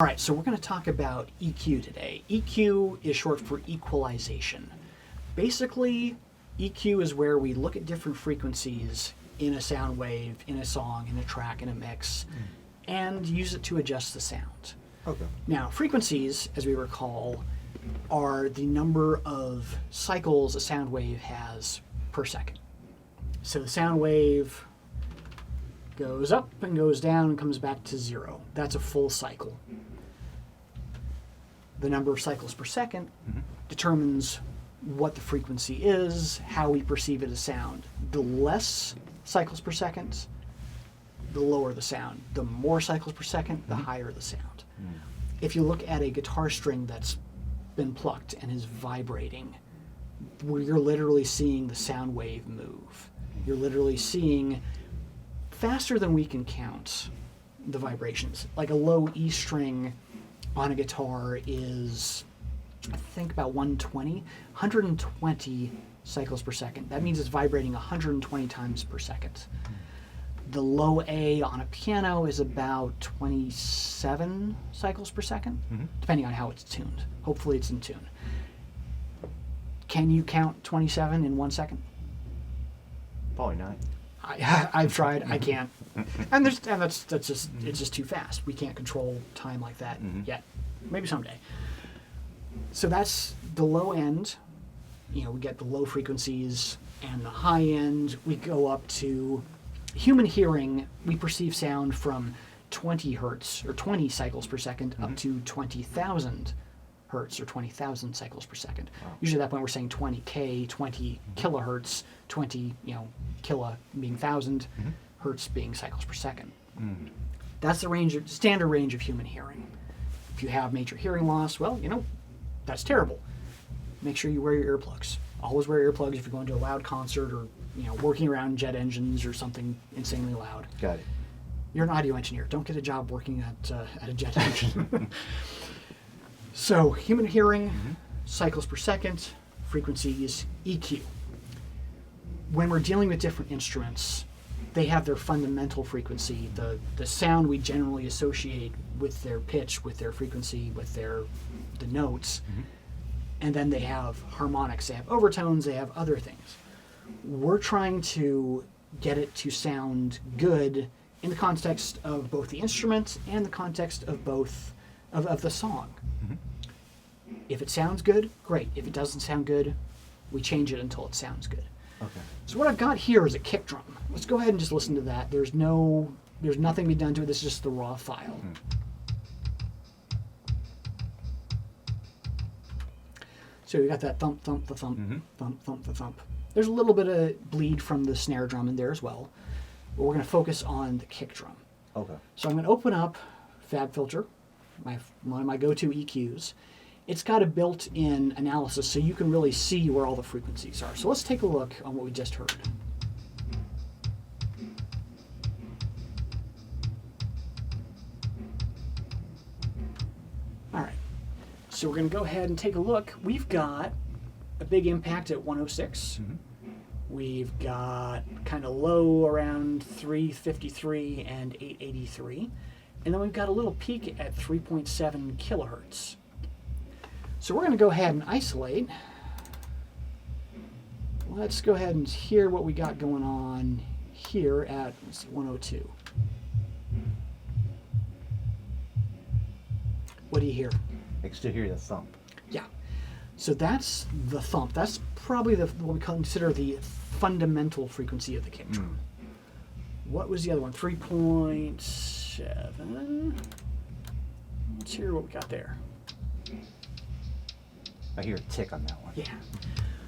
All right, so we're going to talk about EQ today. EQ is short for equalization. Basically, EQ is where we look at different frequencies in a sound wave, in a song, in a track, in a mix, and use it to adjust the sound. Okay. Now, frequencies, as we recall, are the number of cycles a sound wave has per second. So the sound wave goes up and goes down and comes back to zero. That's a full cycle. The number of cycles per second determines what the frequency is, how we perceive it as sound. The less cycles per second, the lower the sound. The more cycles per second, the higher the sound. If you look at a guitar string that's been plucked and is vibrating, where you're literally seeing the sound wave move. You're literally seeing, faster than we can count, the vibrations. Like a low E string on a guitar is, I think, about 120 cycles per second. That means it's vibrating 120 times per second. The low A on a piano is about 27 cycles per second, depending on how it's tuned. Hopefully it's in tune. Can you count 27 in 1 second? Probably not. I've tried. I can't. And that's just it's just too fast. We can't control time like that yet. Maybe someday. So that's the low end. You know, we get the low frequencies, and the high end we go up to human hearing. We perceive sound from 20 hertz or 20 cycles per second up to 20,000 hertz or 20,000 cycles per second. Wow. Usually at that point we're saying 20K, 20 kilohertz, 20, kilo being 1,000, hertz being cycles per second. That's the standard range of human hearing. If you have major hearing loss, well, that's terrible. Make sure you wear your earplugs. Always wear earplugs if you're going to a loud concert or, working around jet engines or something insanely loud. Got it. You're an audio engineer. Don't get a job working at a jet engine. So, human hearing, cycles per second, frequencies, EQ. When we're dealing with different instruments, they have their fundamental frequency, the sound we generally associate with their pitch, with their frequency, with the notes. And then they have harmonics, they have overtones, they have other things. We're trying to get it to sound good in the context of both the instrument and the context of both of the song. If it sounds good, great. If it doesn't sound good, we change it until it sounds good. Okay. So what I've got here is a kick drum. Let's go ahead and just listen to that. There's nothing to be done to it. This is just the raw file. So we got that thump, thump, the thump, thump, thump, the thump. There's a little bit of bleed from the snare drum in there as well. But we're going to focus on the kick drum. Okay. So I'm going to open up FabFilter, one of my go-to EQs. It's got a built-in analysis so you can really see where all the frequencies are. So let's take a look on what we just heard. All right. So we're going to go ahead and take a look. We've got a big impact at 106. We've got kind of low around 353 and 883. And then we've got a little peak at 3.7 kilohertz. So we're going to go ahead and isolate. Let's go ahead and hear what we got going on here at 102. What do you hear? I can still hear the thump. Yeah. So that's the thump. That's probably what we consider the fundamental frequency of the kick drum. What was the other one? 3.7. Let's hear what we got there. I hear a tick on that one. Yeah.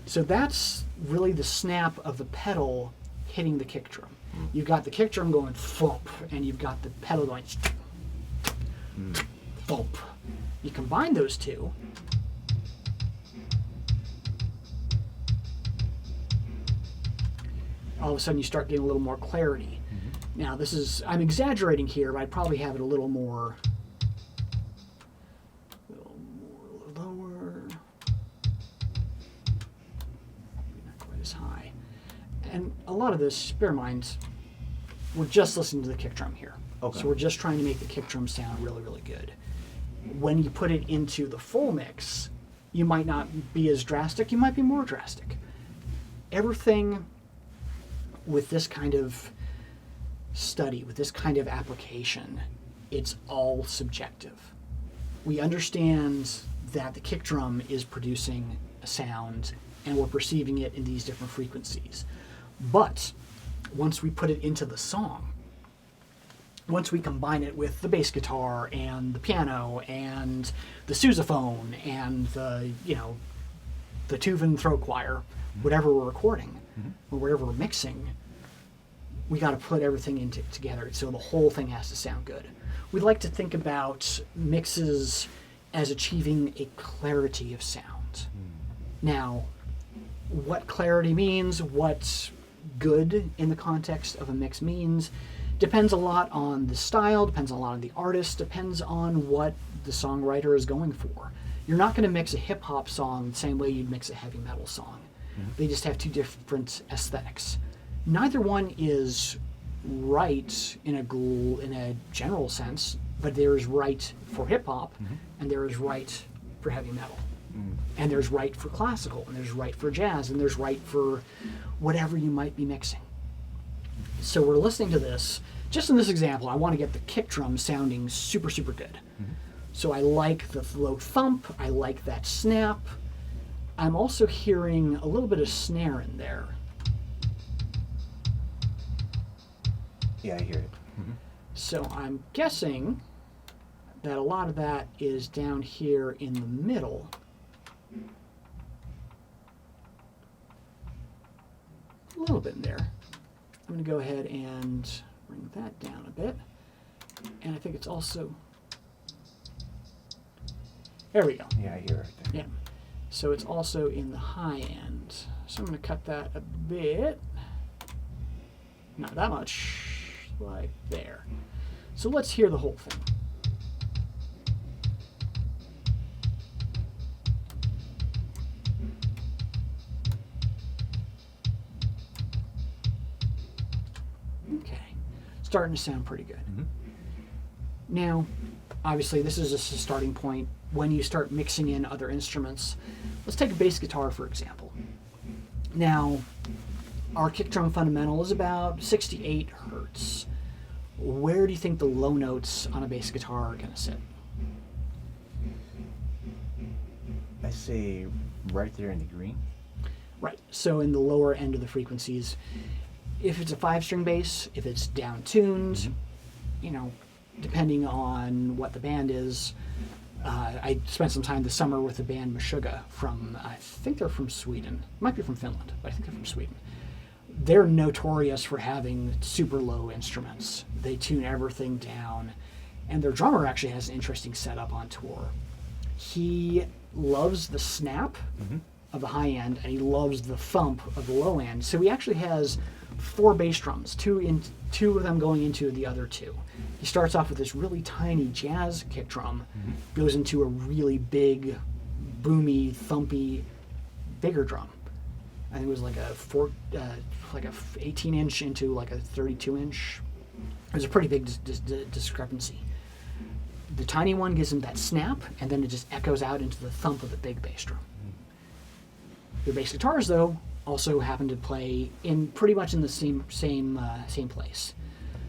So that's really the snap of the pedal hitting the kick drum. You've got the kick drum going thump, and you've got the pedal going thump. You combine those two, all of a sudden you start getting a little more clarity. Now I'm exaggerating here, but I'd probably have it a little more lower. High. And a lot of this, bear in mind, we're just listening to the kick drum here. Okay. So we're just trying to make the kick drum sound really, really good. When you put it into the full mix, you might not be as drastic, you might be more drastic. Everything with this kind of study, with this kind of application, it's all subjective. We understand that the kick drum is producing a sound and we're perceiving it in these different frequencies. But once we put it into the song, once we combine it with the bass guitar and the piano and the sousaphone and the Tuvan throat choir, whatever we're recording or whatever we're mixing, we got to put everything together so the whole thing has to sound good. We like to think about mixes as achieving a clarity of sound. Now, what clarity means, what good in the context of a mix means, depends a lot on the style, depends a lot on the artist, depends on what the songwriter is going for. You're not going to mix a hip-hop song the same way you'd mix a heavy metal song. They just have two different aesthetics. Neither one is right in a general sense, but there is right for hip-hop, and there is right for heavy metal. And there's right for classical, and there's right for jazz, and there's right for whatever you might be mixing. So we're listening to this. Just in this example, I want to get the kick drum sounding super, super good. So I like the low thump. I like that snap. I'm also hearing a little bit of snare in there. Yeah, I hear it. So I'm guessing that a lot of that is down here in the middle. A little bit in there. I'm going to go ahead and bring that down a bit. And I think it's also... There we go. Yeah, I hear it right there. Yeah. So it's also in the high end. So I'm going to cut that a bit. Not that much. Like there. So let's hear the whole thing. Okay. Starting to sound pretty good. Now, obviously, this is just a starting point. When you start mixing in other instruments, let's take a bass guitar, for example. Now, our kick drum fundamental is about 68 hertz. Where do you think the low notes on a bass guitar are going to sit? I say right there in the green. Right, so in the lower end of the frequencies. If it's a 5-string bass, if it's down-tuned, depending on what the band is. I spent some time this summer with the band Meshuggah from, I think they're from Sweden. Might be from Finland, but I think they're from Sweden. They're notorious for having super low instruments. They tune everything down. And their drummer actually has an interesting setup on tour. He loves the snap of the high end, and he loves the thump of the low end. So he actually has 4 bass drums, two of them going into the other 2. He starts off with this really tiny jazz kick drum, goes into a really big, boomy, thumpy, bigger drum. I think it was like a 18-inch into like a 32-inch. It was a pretty big discrepancy. The tiny one gives him that snap, and then it just echoes out into the thump of the big bass drum. The bass guitars, though, also happen to play in pretty much in the same place.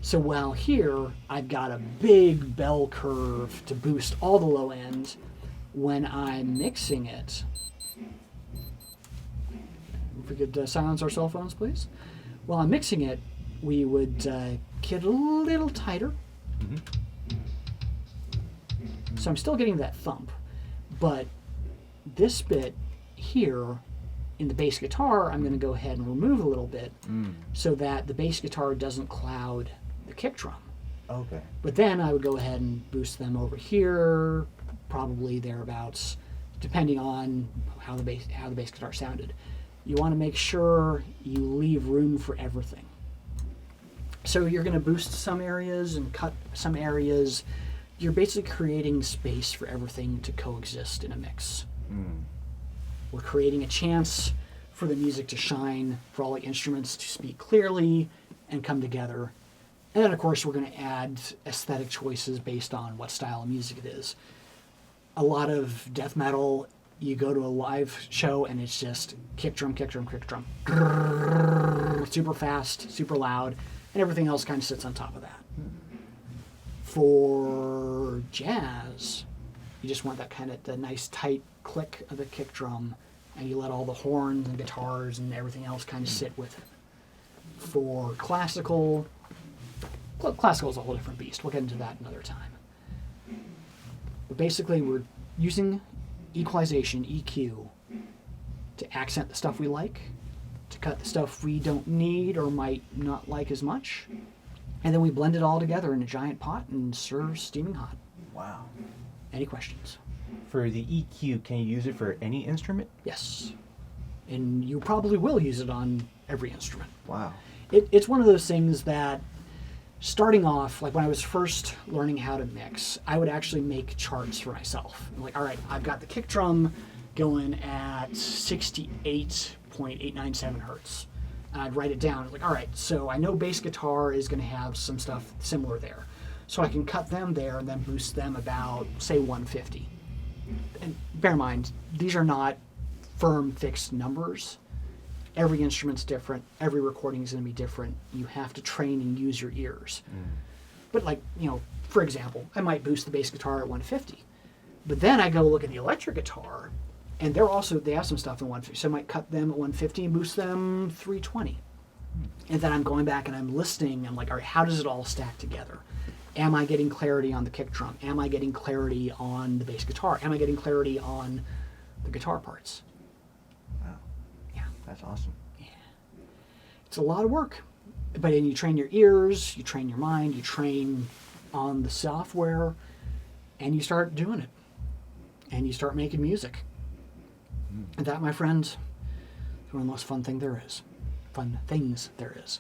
So while here I've got a big bell curve to boost all the low end, when I'm mixing it, if we could silence our cell phones, please. While I'm mixing it, we would get a little tighter. So I'm still getting that thump, but this bit here in the bass guitar, I'm going to go ahead and remove a little bit so that the bass guitar doesn't cloud the kick drum. Okay. But then I would go ahead and boost them over here, probably thereabouts, depending on how the bass guitar sounded. You want to make sure you leave room for everything. So you're going to boost some areas and cut some areas. You're basically creating space for everything to coexist in a mix. We're creating a chance for the music to shine, for all the instruments to speak clearly and come together. And then, of course, we're going to add aesthetic choices based on what style of music it is. a lot of death metal, you go to a live show and it's just kick drum, kick drum, kick drum. Grrr, super fast, super loud, and everything else kind of sits on top of that. For jazz, you just want that kind of the nice tight click of the kick drum, and you let all the horns and guitars and everything else kind of sit with it. For classical is a whole different beast. We'll get into that another time. But basically, we're using equalization, EQ, to accent the stuff we like, to cut the stuff we don't need or might not like as much, and then we blend it all together in a giant pot and serve steaming hot. Wow. Any questions? For the EQ, can you use it for any instrument? Yes. And you probably will use it on every instrument. Wow. It's one of those things that, starting off, like when I was first learning how to mix, I would actually make charts for myself. I'm like, all right, I've got the kick drum going at 68.897 hertz. And I'd write it down. It's like, all right, so I know bass guitar is going to have some stuff similar there. So I can cut them there and then boost them about, say, 150. And bear in mind, these are not firm, fixed numbers. Every instrument's different. Every recording is going to be different. You have to train and use your ears. But like, for example, I might boost the bass guitar at 150. But then I go look at the electric guitar, and they have some stuff in 150. So I might cut them at 150 and boost them 320. And then I'm going back and I'm listening. I'm like, all right, how does it all stack together? Am I getting clarity on the kick drum? Am I getting clarity on the bass guitar? Am I getting clarity on the guitar parts? Wow. Yeah. That's awesome. Yeah. It's a lot of work. But then you train your ears, you train your mind, you train on the software, and you start doing it. And you start making music. And that, my friends, is one of the most fun things there is.